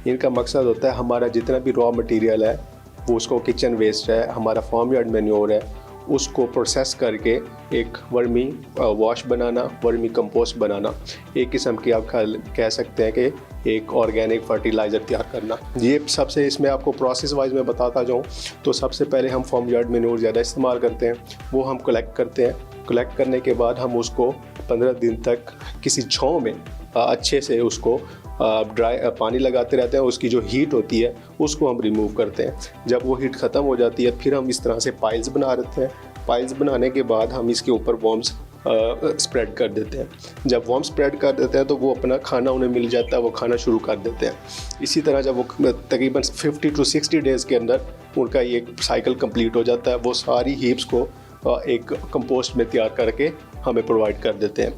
K: इनका मकसद होता है हमारा जितना भी रॉ मटेरियल है वो उसको किचन वेस्ट है, हमारा फार्म यार्ड मैन्योर है, उसको प्रोसेस करके एक वर्मी वॉश बनाना, वर्मी कंपोस्ट बनाना, एक किस्म की आप कह सकते हैं कि एक ऑर्गेनिक फर्टिलाइज़र तैयार करना। ये सबसे इसमें आपको प्रोसेस वाइज में बताता जाऊँ तो सबसे पहले हम फार्म यार्ड मैन्योर ज़्यादा इस्तेमाल करते हैं, वो हम कलेक्ट करते हैं। कलेक्ट करने के बाद हम उसको 15 दिन तक किसी छांव में अच्छे से उसको ड्राई पानी लगाते रहते हैं। उसकी जो हीट होती है उसको हम रिमूव करते हैं। जब वो हीट ख़त्म हो जाती है फिर हम इस तरह से पाइल्स बना देते हैं। पाइल्स बनाने के बाद हम इसके ऊपर वर्म्स स्प्रेड कर देते हैं। जब वर्म स्प्रेड कर देते हैं तो वो अपना खाना उन्हें मिल जाता है, वो खाना शुरू कर देते हैं। इसी तरह जब वो तकरीबन 50 to 60 डेज़ के अंदर उनका ये साइकिल कंप्लीट हो जाता है, वो सारी हीप्स को एक कंपोस्ट में तैयार करके हमें प्रोवाइड कर देते हैं।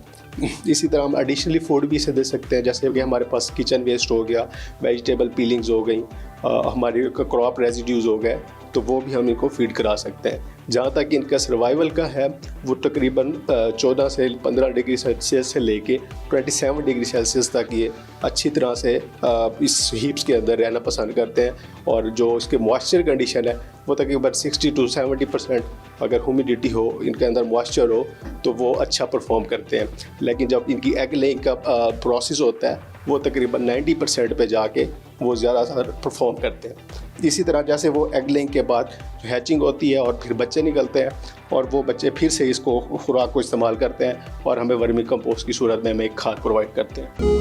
K: इसी तरह हम एडिशनली फूड भी इसे दे सकते हैं, जैसे कि हमारे पास किचन वेस्ट हो गया, वेजिटेबल पीलिंग्स हो गई, हमारे क्रॉप रेजिड्यूज़ हो गए, तो वो भी हम इनको फीड करा सकते हैं। जहाँ तक इनका सर्वाइवल का है वो तकरीबन 14 से 15 डिग्री सेल्सियस से लेके 27 डिग्री सेल्सियस तक ये अच्छी तरह से इस हीप्स के अंदर रहना पसंद करते हैं। और जो इसके मॉइस्चर कंडीशन है वो तकरीबन 60 to 70% अगर ह्यूमिडिटी हो, इनके अंदर मॉइस्चर हो, तो वो अच्छा परफॉर्म करते हैं। लेकिन जब इनकी एग लेइंग का प्रोसेस होता है वो तकरीबन 90% पे जाके वो ज़्यादातर परफॉर्म करते हैं। इसी तरह जैसे वो एग लेइंग के बाद हैचिंग होती है और फिर बच्चे निकलते हैं और वो बच्चे फिर से इसको खुराक को इस्तेमाल करते हैं और हमें वर्मी कंपोस्ट की सूरत में हमें एक खाद प्रोवाइड करते हैं।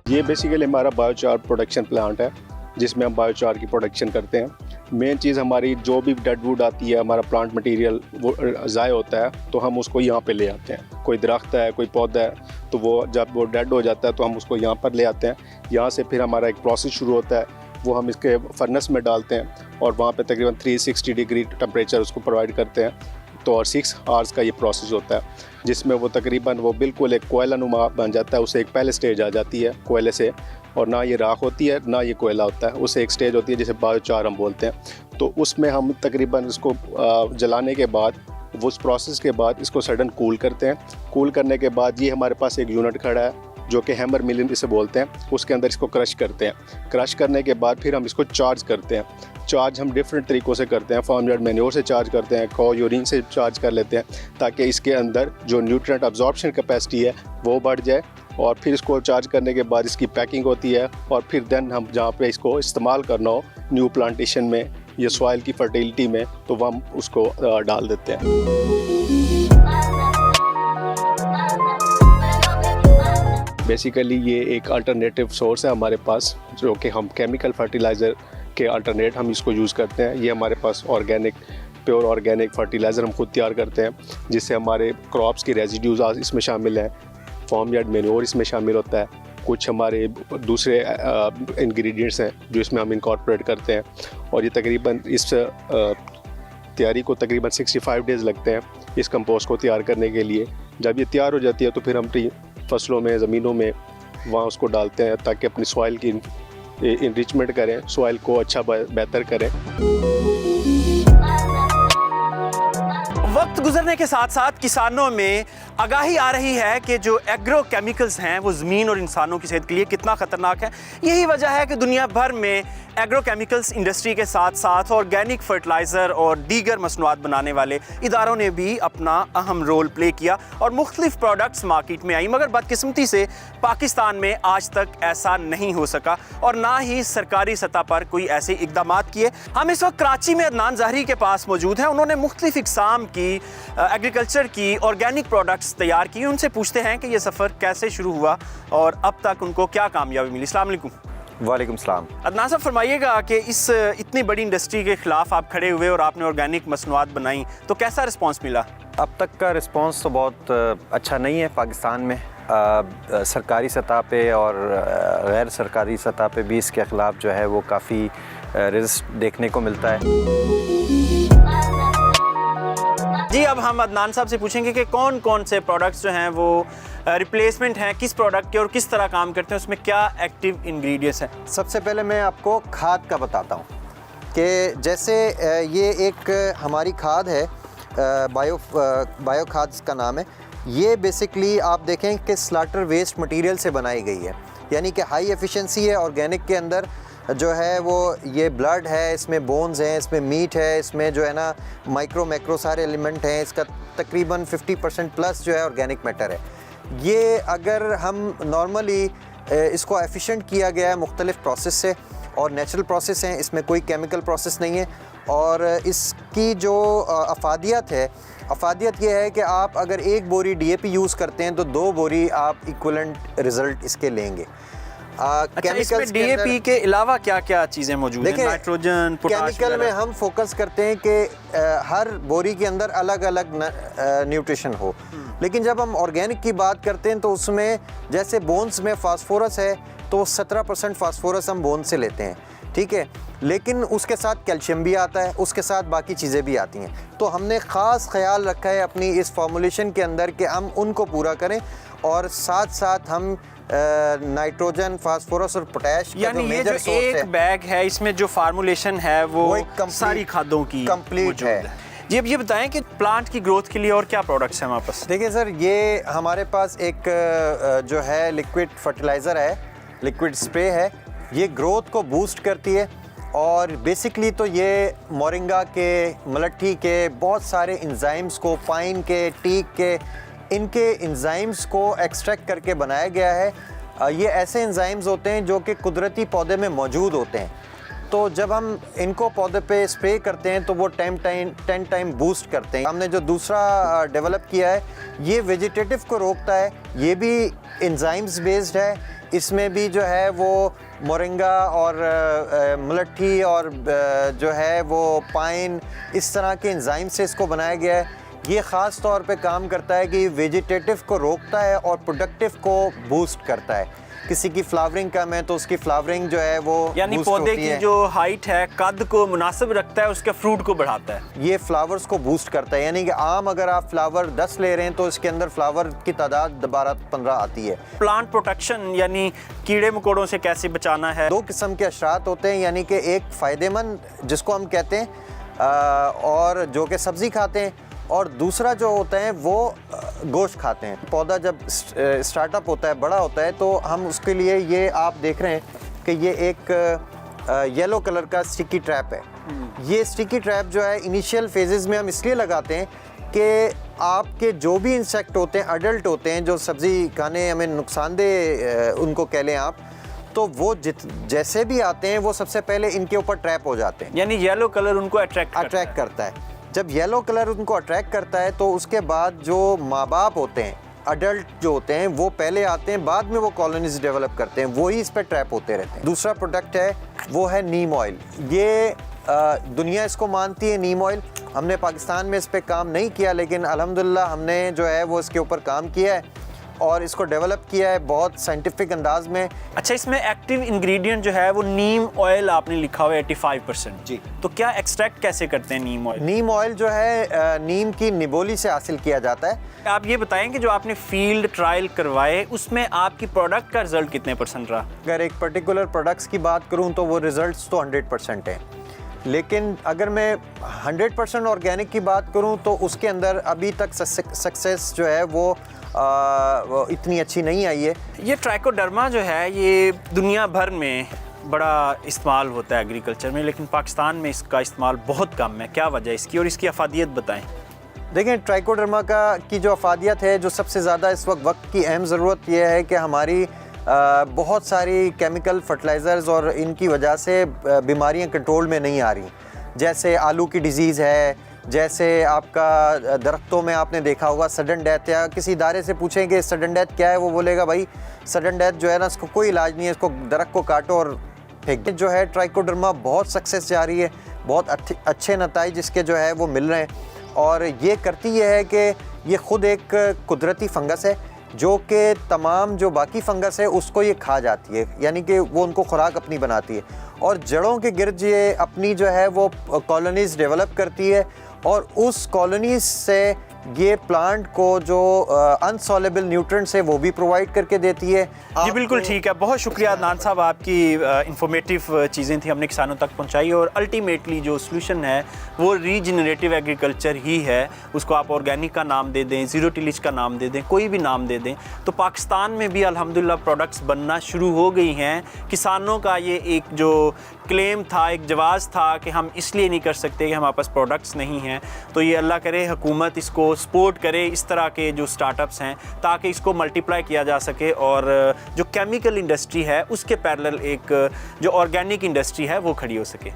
K: ये बेसिकली हमारा बायोचार प्रोडक्शन प्लांट है जिसमें हम बायोचार की प्रोडक्शन करते हैं। मेन चीज़ हमारी जो भी डेड वुड आती है, हमारा प्लांट मटेरियल वो ज़ाय होता है तो हम उसको यहाँ पे ले आते हैं। कोई दरख्त है, कोई पौधा है, तो वो जब वो डेड हो जाता है तो हम उसको यहाँ पर ले आते हैं। यहाँ से फिर हमारा एक प्रोसेस शुरू होता है, वो हम इसके फर्नेस में डालते हैं और वहाँ पे तकरीबन 360 डिग्री टेम्परेचर उसको प्रोवाइड करते हैं। तो और 6 आवर्स का ये प्रोसेस होता है जिसमें वो तकरीबन वो बिल्कुल एक कोयला नुमा बन जाता है। उसे एक पहले स्टेज आ जाती है कोयले से, और ना ये राख होती है ना ये कोयला होता है, उसे एक स्टेज होती है जिसे बायोचार हम बोलते हैं। तो उसमें हम तकरीबन इसको जलाने के बाद, वो उस प्रोसेस के बाद इसको सडन कूल करते हैं। कूल करने के बाद ये हमारे पास एक यूनिट खड़ा है जो कि हैमर मिलिंग इसे बोलते हैं, उसके अंदर इसको क्रश करते हैं। क्रश करने के बाद फिर हम इसको चार्ज करते हैं। चार्ज हम डिफरेंट तरीक़ों से करते हैं, फार्म यार्ड मैन्योर से चार्ज करते हैं, कॉ यूरिन से चार्ज कर लेते हैं ताकि इसके अंदर जो न्यूट्रिएंट अब्जॉर्प्शन कैपेसिटी है वो बढ़ जाए। और फिर इसको चार्ज करने के बाद इसकी पैकिंग होती है और फिर देन हम जहाँ पे इसको इस्तेमाल करना हो न्यू प्लांटेशन में या सॉइल की फर्टिलिटी में, तो वो हम उसको डाल देते हैं। बेसिकली ये एक अल्टरनेटिव सोर्स है हमारे पास, जो कि हम केमिकल फर्टिलाइज़र के अल्टरनेट हम इसको यूज़ करते हैं। ये हमारे पास ऑर्गेनिक, प्योर ऑर्गेनिक फर्टिलाइज़र हम खुद तैयार करते हैं, जिससे हमारे क्रॉप्स की रेजिड्यूज़ इसमें शामिल हैं, फार्म यार्ड मैन्योर इसमें शामिल होता है, कुछ हमारे दूसरे इंग्रेडिएंट्स हैं जो इसमें हम इनकॉर्पोरेट करते हैं। और ये तकरीबन इस तैयारी को तकरीबन 65 डेज़ लगते हैं इस कंपोस्ट को तैयार करने के लिए। जब ये तैयार हो जाती है तो फिर हम फसलों में, ज़मीनों में वहाँ उसको डालते हैं ताकि अपनी सॉइल की इनरिचमेंट करें, सॉइल को अच्छा बेहतर करें।
A: वक्त गुजरने के साथ साथ किसानों में आगाही आ रही है कि जो एग्रो केमिकल्स हैं वो ज़मीन और इंसानों की सेहत के लिए कितना ख़तरनाक है। यही वजह है कि दुनिया भर में एग्रो केमिकल्स इंडस्ट्री के साथ साथ ऑर्गेनिक फर्टिलाइज़र और दीगर मसनूआत बनाने वाले इदारों ने भी अपना अहम रोल प्ले किया और मुख्तलिफ प्रोडक्ट्स मार्केट में आई। मगर बदकिस्मती से पाकिस्तान में आज तक ऐसा नहीं हो सका और ना ही सरकारी सतह पर कोई ऐसे इकदाम किए। हम इस वक्त कराची में अदनान ज़हरी के पास मौजूद हैं। उन्होंने मुख्तलिफ इक़साम की एग्रीकल्चर की ऑर्गेनिक प्रोडक्ट्स तैयार की। उनसे पूछते हैं कि ये सफ़र कैसे शुरू हुआ और अब तक उनको क्या कामयाबी मिली। अस्सलाम वालेकुम।
L: वालेकुम सलाम।
A: अदनान साहब फरमाइएगा कि इस इतनी बड़ी इंडस्ट्री के खिलाफ आप खड़े हुए और आपने ऑर्गेनिक मसनूआत बनाई, तो कैसा रिस्पांस मिला?
L: अब तक का रिस्पांस तो बहुत अच्छा नहीं है पाकिस्तान में। सरकारी सतह पे और गैर सरकारी सतह पे भी इसके ख़िलाफ़ जो है वो काफ़ी रिज़्क देखने को मिलता है।
A: जी, अब हम अदनान साहब से पूछेंगे कि कौन कौन से प्रोडक्ट्स जो हैं वो रिप्लेसमेंट हैं किस प्रोडक्ट के और किस तरह काम करते हैं, उसमें क्या एक्टिव इंग्रेडिएंट्स हैं।
L: सबसे पहले मैं आपको खाद का बताता हूँ कि जैसे ये एक हमारी खाद है, बायो खाद का नाम है। ये बेसिकली आप देखें कि स्लाटर वेस्ट मटेरियल से बनाई गई है, यानी कि हाई एफिशिएंसी है। ऑर्गेनिक के अंदर जो है वो ये ब्लड है, इसमें बोन्स हैं, इसमें मीट है, इसमें जो है ना मैक्रो सारे एलिमेंट हैं। इसका तकरीबन 50% प्लस जो है ऑर्गेनिक मैटर है। ये अगर हम नॉर्मली इसको एफिशिएंट किया गया है मुख्तलिफ प्रोसेस से, और नेचुरल प्रोसेस हैं, इसमें कोई केमिकल प्रोसेस नहीं है। और इसकी जो अफादियत है, अफादियत ये है कि आप अगर एक बोरी DAP यूज़ करते हैं तो 2 बोरी आप इक्वलेंट रिज़ल्ट इसके लेंगे।
A: अच्छा, इसमें DAP के अलावा क्या क्या चीज़ें मौजूद हैं? नाइट्रोजन, पोटाश
L: केमिकल में हम फोकस करते हैं कि हर बोरी के अंदर अलग अलग न्यूट्रिशन हो, लेकिन जब हम ऑर्गेनिक की बात करते हैं तो उसमें जैसे बोन्स में फास्फोरस है तो 17% फास्फोरस हम बोन से लेते हैं, ठीक है, लेकिन उसके साथ कैल्शियम भी आता है, उसके साथ बाकी चीज़ें भी आती हैं। तो हमने ख़ास ख्याल रखा है अपनी इस फॉर्मुलेशन के अंदर कि हम उनको पूरा करें, और साथ साथ हम नाइट्रोजन, फास्फोरस और पोटैश,
A: यानी ये जो एक बैग है इसमें जो फार्मूलेशन है वो सारी खादों की
L: कंप्लीट है।
A: जी, अब ये बताएं कि प्लांट की ग्रोथ के लिए और क्या प्रोडक्ट्स हैं हमारे पास?
L: देखिए सर, ये हमारे पास एक जो है लिक्विड फर्टिलाइज़र है, लिक्विड स्प्रे है। ये ग्रोथ को बूस्ट करती है, और बेसिकली तो ये मोरिंगा के, मलट्ठी के बहुत सारे इंजाइम्स को, पाइन के, टीक के, इनके इंजाइम्स को एक्सट्रैक्ट करके बनाया गया है। ये ऐसे इंजाइम्स होते हैं जो कि कुदरती पौधे में मौजूद होते हैं। तो जब हम इनको पौधे पे स्प्रे करते हैं तो वो 10 टाइम बूस्ट करते हैं। हमने जो दूसरा डेवलप किया है ये वेजिटेटिव को रोकता है, ये भी इंजाइम्स बेस्ड है। इसमें भी जो है वो मोरिंगा और मलट्ठी और जो है वो पाइन, इस तरह के इंजाइम से इसको बनाया गया है। ये ख़ास तौर पे काम करता है कि वेजिटेटिव को रोकता है और प्रोडक्टिव को बूस्ट करता है। किसी की फ्लावरिंग कम है तो उसकी फ्लावरिंग जो है वो
A: यानी पौधे की जो हाइट है, कद को मुनासिब रखता है, उसके फ्रूट को बढ़ाता है।
L: ये फ्लावर्स को बूस्ट करता है, यानी कि आम अगर आप फ्लावर 10 ले रहे हैं तो इसके अंदर फ्लावर की तादाद 12-15 आती है।
A: प्लांट प्रोटेक्शन यानी कीड़े मकोड़ों से कैसे बचाना है?
L: 2 किस्म के अशरात होते हैं, यानी कि एक फ़ायदेमंद जिसको हम कहते हैं और जो कि सब्ज़ी खाते हैं, और दूसरा जो होता है वो गोश्त खाते हैं। पौधा जब स्टार्टअप होता है, बड़ा होता है, तो हम उसके लिए ये आप देख रहे हैं कि ये एक येलो कलर का स्टिकी ट्रैप है। ये स्टिकी ट्रैप जो है इनिशियल फेजेस में हम इसलिए लगाते हैं कि आपके जो भी इंसेक्ट होते हैं, अडल्ट होते हैं, जो सब्ज़ी खाने हमें नुकसानदेह उनको कह लें आप, तो वो जैसे भी आते हैं वो सबसे पहले इनके ऊपर ट्रैप हो जाते हैं।
A: यानी येलो कलर उनको अट्रैक्ट
L: करता है। जब येलो कलर उनको अट्रैक्ट करता है तो उसके बाद जो माँ बाप होते हैं, अडल्ट जो होते हैं, वो पहले आते हैं, बाद में वो कॉलोनीज डेवलप करते हैं, वही इस पर ट्रैप होते रहते हैं। दूसरा प्रोडक्ट है वो है नीम ऑयल। ये दुनिया इसको मानती है नीम ऑयल। हमने पाकिस्तान में इस पर काम नहीं किया, लेकिन अल्हम्दुलिल्लाह हमने जो है वो इसके ऊपर काम किया है और इसको डेवलप किया है बहुत साइंटिफिक अंदाज में।
A: अच्छा, इसमें एक्टिव इंग्रेडिएंट जो है वो नीम ऑयल आपने लिखा हुआ है 85%।
L: जी,
A: तो क्या एक्सट्रैक्ट कैसे करते हैं नीम ऑयल?
L: नीम ऑयल जो है नीम की निबोली से हासिल किया जाता है।
A: आप ये बताएं कि जो आपने फील्ड ट्रायल करवाए उसमें आपकी प्रोडक्ट का रिजल्ट कितने % रहा?
L: अगर एक पर्टिकुलर प्रोडक्ट्स की बात करूँ तो वो रिजल्ट्स तो 100% हैं, लेकिन अगर मैं 100% ऑर्गेनिक की बात करूँ तो उसके अंदर अभी तक सक्सेस जो है वो इतनी अच्छी नहीं आई है।
A: ये ट्राइकोडर्मा जो है ये दुनिया भर में बड़ा इस्तेमाल होता है एग्रीकल्चर में, लेकिन पाकिस्तान में इसका इस्तेमाल बहुत कम है। क्या वजह इसकी, और इसकी अफादियत बताएं।
L: देखें, ट्राइकोडर्मा की जो अफादियत है, जो सबसे ज़्यादा इस वक्त की अहम ज़रूरत यह है कि हमारी बहुत सारी केमिकल फर्टिलाइज़र्स और इनकी वजह से बीमारियां कंट्रोल में नहीं आ रही। जैसे आलू की डिज़ीज़ है, जैसे आपका दरख्तों में आपने देखा होगा सडन डेथ, या किसी इदारे से पूछें कि सडन डेथ क्या है, वो बोलेगा भाई सडन डेथ जो है ना, इसको कोई इलाज नहीं है, इसको दरख्त को काटो और फेंक जो है ट्राइकोडर्मा बहुत सक्सेस जा रही है, बहुत अच्छे नताइज इसके जो है वो मिल रहे हैं। और ये करती ये है कि ये ख़ुद एक कुदरती फंगस है जो कि तमाम जो बाकी फंगस है उसको ये खा जाती है, यानी कि वो उनको खुराक अपनी बनाती है और जड़ों के गिर्द ये अपनी जो है वो कॉलोनीज़ डेवलप करती है और उस कॉलोनीज़ से ये प्लांट को जो अनसॉलेबल न्यूट्रिएंट्स है वो भी प्रोवाइड करके देती है।
A: जी बिल्कुल ठीक है, बहुत शुक्रिया अदनान साहब, आपकी इंफॉर्मेटिव चीज़ें थी हमने किसानों तक पहुंचाई और अल्टीमेटली जो सॉल्यूशन है वो रीजनरेटिव एग्रीकल्चर ही है। उसको आप ऑर्गेनिक का नाम दे दें, ज़ीरो टिलेज का नाम दे दें, कोई भी नाम दे दें, तो पाकिस्तान में भी अल्हम्दुलिल्लाह प्रोडक्ट्स बनना शुरू हो गई हैं। किसानों का ये एक जो क्लेम था, एक जवाज़ था कि हम इसलिए नहीं कर सकते कि हमारे पास प्रोडक्ट्स नहीं हैं, तो ये अल्लाह करे हुकूमत इसको सपोर्ट करे इस तरह के जो स्टार्टअप्स हैं ताकि इसको मल्टीप्लाई किया जा सके और जो केमिकल इंडस्ट्री है उसके पैरेलल एक जो ऑर्गेनिक इंडस्ट्री है वो खड़ी हो सके।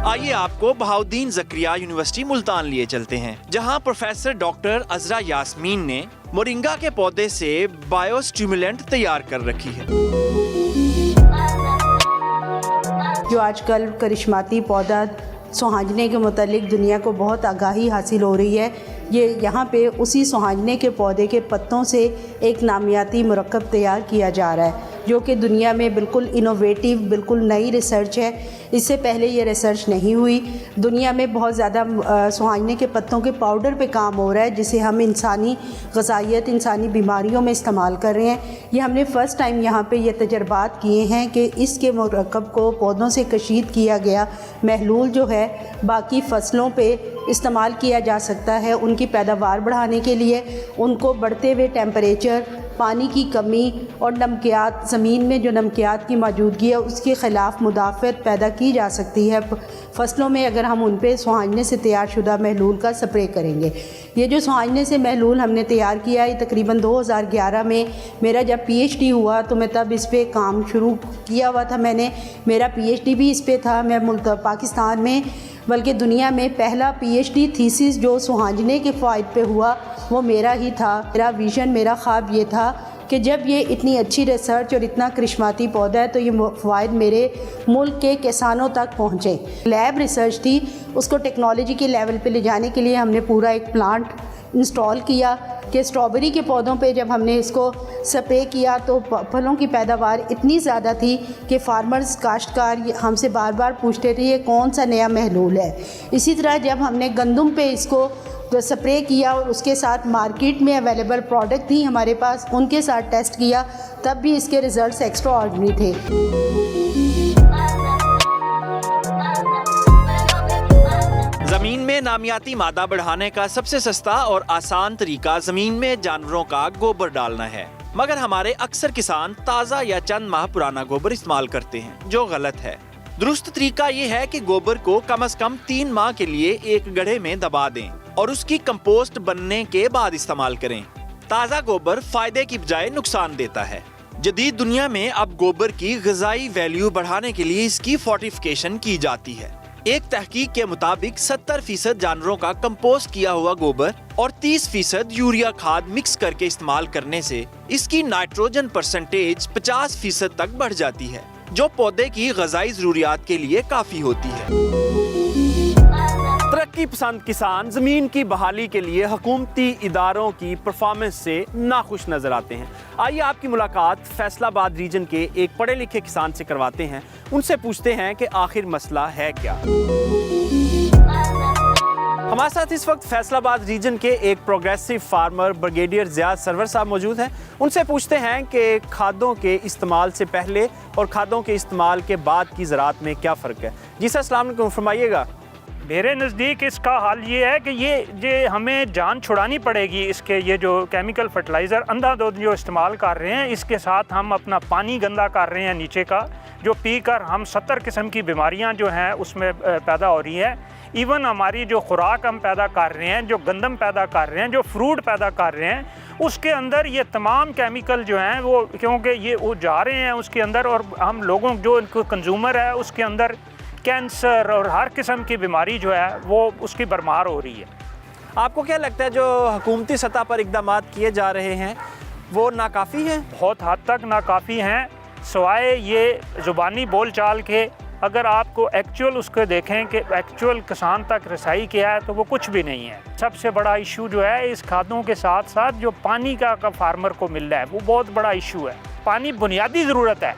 A: आइए आपको बहाउद्दीन ज़करिया यूनिवर्सिटी मुल्तान लिए चलते हैं, जहां प्रोफेसर डॉक्टर अज़रा यास्मीन ने मोरिंगा के पौधे से बायोस्टिमुलेंट तैयार कर रखी है।
M: जो आजकल करिश्माती पौधा सुहांजने के मुतालिक दुनिया को बहुत आगाही हासिल हो रही है, ये यहाँ पे उसी सुहांजने के पौधे के पत्तों से एक नामियाती मुरक्कब तैयार किया जा रहा है जो कि दुनिया में बिल्कुल इनोवेटिव, बिल्कुल नई रिसर्च है। इससे पहले ये रिसर्च नहीं हुई। दुनिया में बहुत ज़्यादा सुहांजने के पत्तों के पाउडर पे काम हो रहा है जिसे हम इंसानी ग़िज़ाइयत, इंसानी बीमारियों में इस्तेमाल कर रहे हैं। ये हमने फ़र्स्ट टाइम यहाँ पे ये तजर्बात किए हैं कि इसके मुरक्कब को पौधों से कशीद किया गया महलूल जो है बाकी फ़सलों पे इस्तेमाल किया जा सकता है उनकी पैदावार बढ़ाने के लिए। उनको बढ़ते हुए टेम्परेचर, पानी की कमी और नमकियात, ज़मीन में जो नमकियात की मौजूदगी है उसके ख़िलाफ़ मुदाफ़त पैदा की जा सकती है फ़सलों में अगर हम उन पर सुहांजने से तैयार शुदा महलूल का स्प्रे करेंगे। ये जो सुहांजने से महलूल हमने तैयार किया है तकरीबन 2011 में मेरा जब PhD हुआ तो मैं तब इस पर काम शुरू किया हुआ था। मैंने मेरा PhD भी इस पर था। मैं पाकिस्तान में बल्कि दुनिया में पहला PhD थीसिस जो सुहांजने के फ़ायद पे हुआ वो मेरा ही था। मेरा विज़न, मेरा ख्वाब ये था कि जब ये इतनी अच्छी रिसर्च और इतना करिश्माती पौधा है तो ये फ़ायद मेरे मुल्क के किसानों तक पहुँचे। लैब रिसर्च थी, उसको टेक्नोलॉजी के लेवल पे ले जाने के लिए हमने पूरा एक प्लांट इंस्टॉल किया कि स्ट्रॉबेरी के पौधों पे जब हमने इसको स्प्रे किया तो फलों की पैदावार इतनी ज़्यादा थी कि फार्मर्स, काश्तकार हमसे बार बार पूछते थे ये कौन सा नया महलूल है। इसी तरह जब हमने गंदम पे इसको स्प्रे किया और उसके साथ मार्केट में अवेलेबल प्रोडक्ट थी हमारे पास, उनके साथ टेस्ट किया तब भी इसके रिज़ल्ट्स एक्स्ट्रा ऑर्डिनरी थे।
A: ज़मीन में नामियाती मादा बढ़ाने का सबसे सस्ता और आसान तरीका ज़मीन में जानवरों का गोबर डालना है, मगर हमारे अक्सर किसान ताज़ा या चंद माह पुराना गोबर इस्तेमाल करते हैं जो गलत है। दुरुस्त तरीका ये है कि गोबर को कम से कम 3 माह के लिए एक गड्ढे में दबा दें और उसकी कंपोस्ट बनने के बाद इस्तेमाल करें। ताज़ा गोबर फायदे की बजाय नुकसान देता है। जदीद दुनिया में अब गोबर की ग़िज़ाई वैल्यू बढ़ाने के लिए इसकी फोर्टिफिकेशन की जाती है। एक तहकीक के मुताबिक 70% जानवरों का कंपोस्ट किया हुआ गोबर और 30% यूरिया खाद मिक्स करके इस्तेमाल करने से इसकी नाइट्रोजन परसेंटेज 50% तक बढ़ जाती है, जो पौधे की ग़िज़ाई ज़रूरियात के लिए काफ़ी होती है। तरक्की पसंद किसान ज़मीन की बहाली के लिए हुकूमती इदारों की परफॉर्मेंस से नाखुश नजर आते हैं। आइए आपकी मुलाकात फैसलाबाद रीजन के एक पढ़े लिखे किसान से करवाते हैं। उनसे पूछते हैं कि आखिर मसला है क्या। हमारे साथ इस वक्त फैसलाबाद रीजन के एक progressive farmer brigadier Ziyad Sarwar साहब मौजूद हैं। उनसे पूछते हैं कि खादों के इस्तेमाल से पहले और खादों के इस्तेमाल के बाद की ज़राअत में क्या फ़र्क है। जी सर, अस्सलाम वालेकुम, फरमाइएगा।
C: मेरे नज़दीक इसका हाल ये है कि ये हमें जान छुड़ानी पड़ेगी इसके, ये जो केमिकल फर्टिलाइज़र अंधाधुंध जो इस्तेमाल कर रहे हैं, इसके साथ हम अपना पानी गंदा कर रहे हैं नीचे का, जो पीकर हम 70 किस्म की बीमारियां जो हैं उसमें पैदा हो रही हैं। इवन हमारी जो खुराक हम पैदा कर रहे हैं, जो गंदम पैदा कर रहे हैं, जो फ्रूट पैदा कर रहे हैं, उसके अंदर ये तमाम केमिकल जो हैं वो, क्योंकि ये वो जा रहे हैं उसके अंदर और हम लोगों जो कंज्यूमर है उसके अंदर कैंसर और हर किस्म की बीमारी जो है वो उसकी भरमार हो रही है।
A: आपको क्या लगता है जो हुकूमती सतह पर इक़दामात किए जा रहे हैं वो नाकाफ़ी है?
C: बहुत हद तक नाकाफ़ी हैं, सवाए ये ज़ुबानी बोल चाल के। अगर आपको एक्चुअल उसको देखें कि एक्चुअल किसान तक रसाई क्या है तो वो कुछ भी नहीं है। सबसे बड़ा इशू जो है इस खादों के साथ साथ जो पानी का फार्मर को मिल रहा है वो बहुत बड़ा इशू है। पानी बुनियादी ज़रूरत है।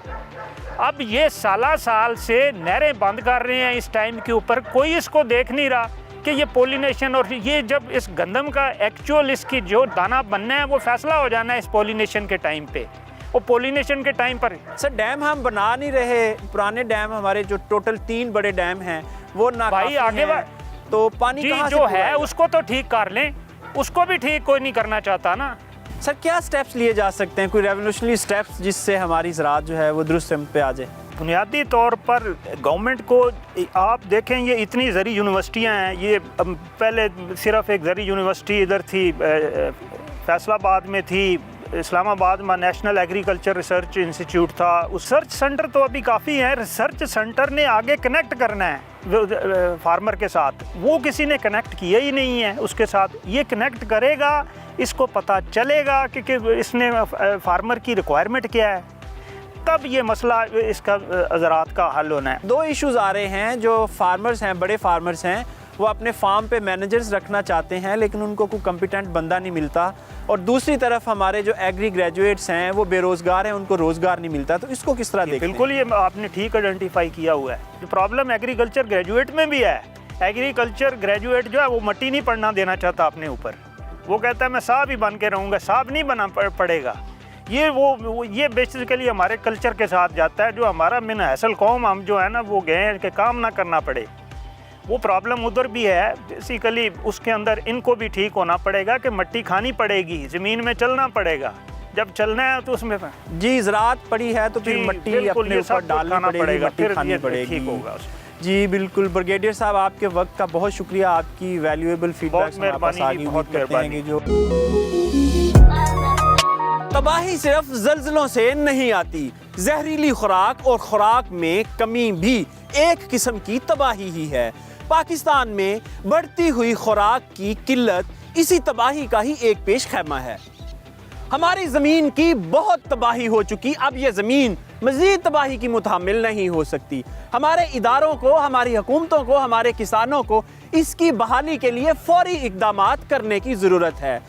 C: अब ये साल से नहरें बंद कर रहे हैं इस टाइम के ऊपर, कोई इसको देख नहीं रहा कि ये पोलिनेशन और ये जब इस गंदम का एक्चुअल इसकी जो दाना बनना है वो फैसला हो जाना है इस पोलिनेशन के टाइम पे। वो पोलिनेशन के टाइम पर
A: सर डैम हम बना नहीं रहे, पुराने डैम हमारे जो टोटल 3 बड़े डैम हैं वो
C: भाई आगे
A: तो पानी
C: जी
A: कहाँ
C: जो
A: से
C: है उसको तो ठीक कर लें, उसको भी ठीक कोई नहीं करना चाहता ना।
A: सर क्या स्टेप्स लिए जा सकते हैं, कोई रेवोल्यूशनरी स्टेप्स जिससे हमारी ज़राअत जो है वो दुरुस्त सिमत पे आ जाए?
C: बुनियादी तौर पर गवर्नमेंट को आप देखें, ये इतनी ज़री यूनिवर्सिटियाँ हैं, ये पहले सिर्फ एक ज़री यूनिवर्सिटी इधर थी, फैसलाबाद में थी, इस्लामाबाद में नेशनल एग्रीकल्चर रिसर्च इंस्टीट्यूट था। रिसर्च सेंटर तो अभी काफ़ी है, रिसर्च सेंटर ने आगे कनेक्ट करना है फार्मर के साथ, वो किसी ने कनेक्ट किया ही नहीं है उसके साथ। ये कनेक्ट करेगा, इसको पता चलेगा कि इसने फार्मर की रिक्वायरमेंट क्या है, तब ये मसला इसका ज़राअत का हल होना है।
A: 2 इश्यूज़ आ रहे हैं, जो फार्मर्स हैं, बड़े फार्मर्स हैं, वो अपने फार्म पे मैनेजर्स रखना चाहते हैं लेकिन उनको कोई कम्पिटेंट बंदा नहीं मिलता, और दूसरी तरफ हमारे जो एग्री ग्रेजुएट्स हैं वो बेरोज़गार हैं, उनको रोज़गार नहीं मिलता। तो इसको किस तरह देखते हैं?
C: बिल्कुल, ये आपने ठीक आइडेंटिफाई किया हुआ है। जो प्रॉब्लम एग्रीकल्चर ग्रेजुएट में भी है, एग्रीकल्चर ग्रेजुएट जो है वो मट्टी नहीं पढ़ना देना चाहता अपने ऊपर, वो कहता है मैं साहब ही बन के रहूँगा, साहब नहीं बना पड़ेगा। ये बेसिकली हमारे कल्चर के साथ जाता है, जो हमारा मिन हैसल कौम हम जो है ना वो गए हैं कि काम ना करना पड़े, वो प्रॉब्लम उधर भी है बेसिकली। उसके अंदर इनको भी ठीक होना पड़ेगा कि मट्टी खानी पड़ेगी, ज़मीन में चलना पड़ेगा, जब चलना है तो उसमें
A: जी ज़राअत पड़ी है तो फिर मट्टी अपने ऊपर डालनी पड़ेगी, मट्टी खानी पड़ेगी।
C: ठीक होगा
A: जी बिल्कुल। ब्रिगेडियर साहब आपके वक्त का बहुत शुक्रिया, आपकी वैल्यूएबल फीडबैक
C: मेहरबानी, बहुत मेहरबानी।
A: जो तबाही सिर्फ ज़ल्ज़लों से नहीं आती, जहरीली खुराक और खुराक में कमी भी एक किस्म की तबाही ही है। पाकिस्तान में बढ़ती हुई खुराक की किल्लत इसी तबाही का ही एक पेश खैमा है। हमारी ज़मीन की बहुत तबाही हो चुकी, अब ये ज़मीन मज़ीद तबाही की मुतहम्मिल नहीं हो सकती। हमारे इदारों को, हमारी हुकूमतों को, हमारे किसानों को इसकी बहाली के लिए फौरी इक़दामात करने की ज़रूरत है।